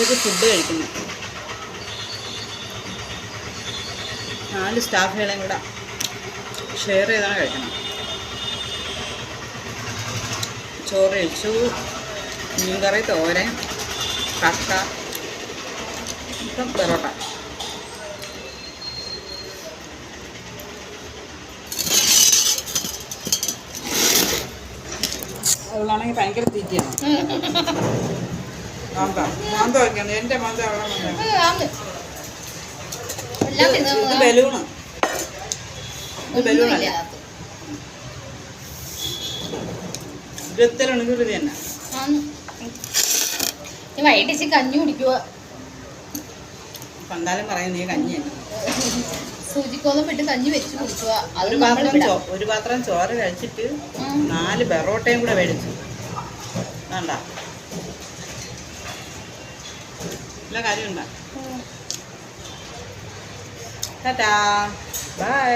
ഉച്ചയ്ക്ക് ഫുഡ് കഴിക്കുന്നത്. 4 സ്റ്റാഫുകളെയും കൂടെ ഷെയർ ചെയ്താണ് കഴിക്കണം. ചോറ് കഴിച്ചു, മീൻകറി, തോരൻ, കക്ക, ഇപ്പം പൊറോട്ട. അവളാണെങ്കിൽ ഭയങ്കര തീറ്റിയാണ്. മാന്ത വയ്ക്കണം. എൻ്റെ മാന്ത ഇത് ബലൂണ്. ഇത് ബലൂണല്ല, ഇരുപത്തിരണ്ട് തന്നെ. വൈകിട്ട് കഞ്ഞി കുടിക്കുക. പണ്ടാലും പറയും നീ കഞ്ഞി തന്നെ. സൂചിക്കോളം ഇട്ട് കഞ്ഞി വെച്ച് കുടിക്കുക. ഒരു പാത്രം ചോറ് കഴിച്ചിട്ട് 4 പെറോട്ടയും കൂടെ മേടിച്ചു. വേണ്ട എല്ലാ കാര്യമുണ്ടോ? Tata bye.